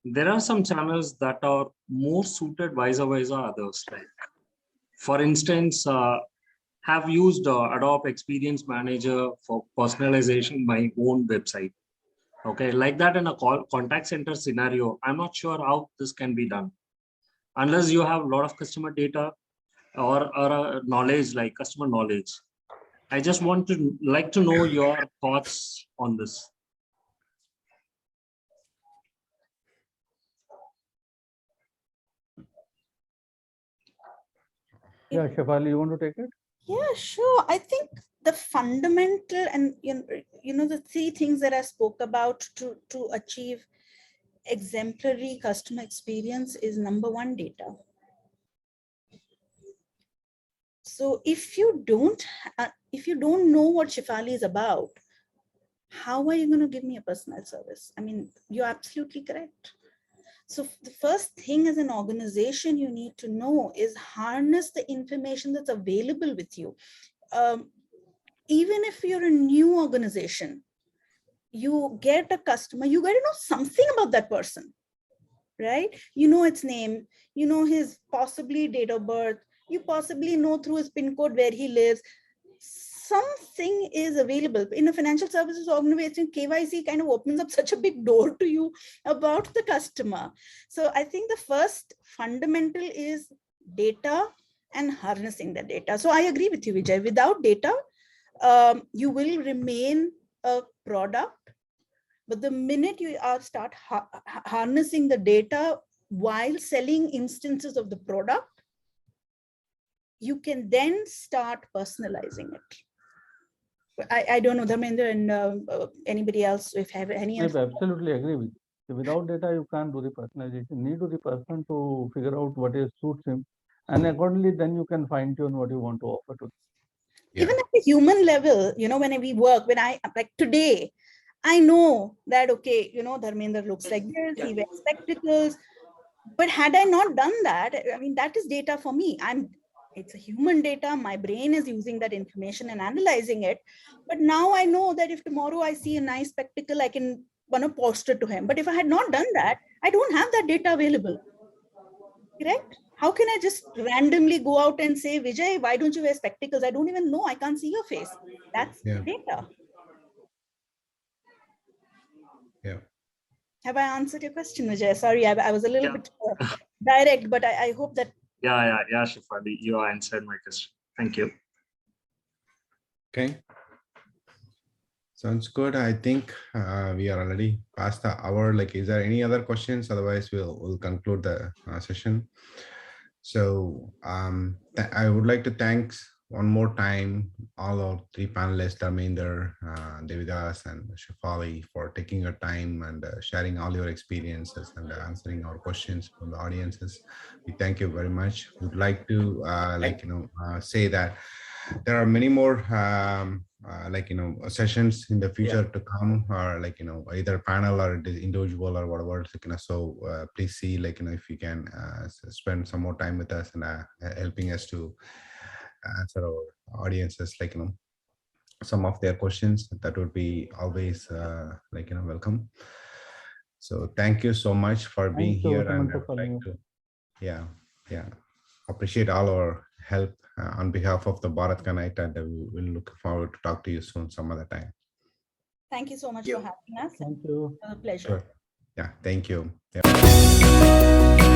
there are some channels that are more suited vice versa others. Like, for instance, have used Adobe Experience Manager for personalization my own website. Okay, like that in a contact center scenario, I'm not sure how this can be done. Unless you have a lot of customer data or knowledge, like customer knowledge. I just want to like to know your thoughts on this. Yeah, Shefali, you want to take it? Yeah, sure. I think the fundamental and the three things that I spoke about to achieve exemplary customer experience is number one, data. So if you don't know what Shefali is about, how are you going to give me a personal service? I mean, you're absolutely correct. So the first thing as an organization you need to know is harness the information that's available with you. Even if you're a new organization, you get a customer, you got to know something about that person, right? You know its name, you know his possibly date of birth, you possibly know through his PIN code where he lives. Something is available. In a financial services organization, KYC kind of opens up such a big door to you about the customer. So I think the first fundamental is data and harnessing the data. So I agree with you, Vijay. Without data, you will remain a product. But the minute you start harnessing the data while selling instances of the product, you can then start personalizing it. I don't know, Dharmender and anybody else, if have any. I absolutely agree with you. Without data, you can't do the personalization. Need to the person to figure out what is suits him, and accordingly, then you can fine tune what you want to offer to them. Yeah. Even at the human level, when we work, when I like today, I know that, okay, Dharmender looks like this, he wears spectacles. But had I not done that, I mean, that is data for me. It's a human data. My brain is using that information and analyzing it. But now I know that if tomorrow I see a nice spectacle, I can want to post it to him. But if I had not done that, I don't have that data available. Correct? How can I just randomly go out and say, Vijay, why don't you wear spectacles? I don't even know. I can't see your face. That's data. Yeah. Have I answered your question, Vijay? Sorry, I was a little Yeah. bit direct, but I hope that. Yeah, Shefali, you answered my question. Thank you. Okay. Sounds good. I think we are already past the hour. Like, is there any other questions? Otherwise, we'll conclude the session. So I would like to thank one more time all our three panelists, Dharmender, Devidas, and Shefali, for taking your time and sharing all your experiences and answering our questions from the audiences. We thank you very much. Would like to say that there are many more sessions in the future to come, or either panel or individual or whatever. So please see if you can spend some more time with us and helping us to answer our audiences some of their questions. That would be always welcome. So thank you so much for being here, and I would like to appreciate all our help on behalf of the Bharat Connect, and we will look forward to talk to you soon some other time. Thank you so much for having us. Thank you. It was a pleasure. Sure. Yeah, thank you. Yeah.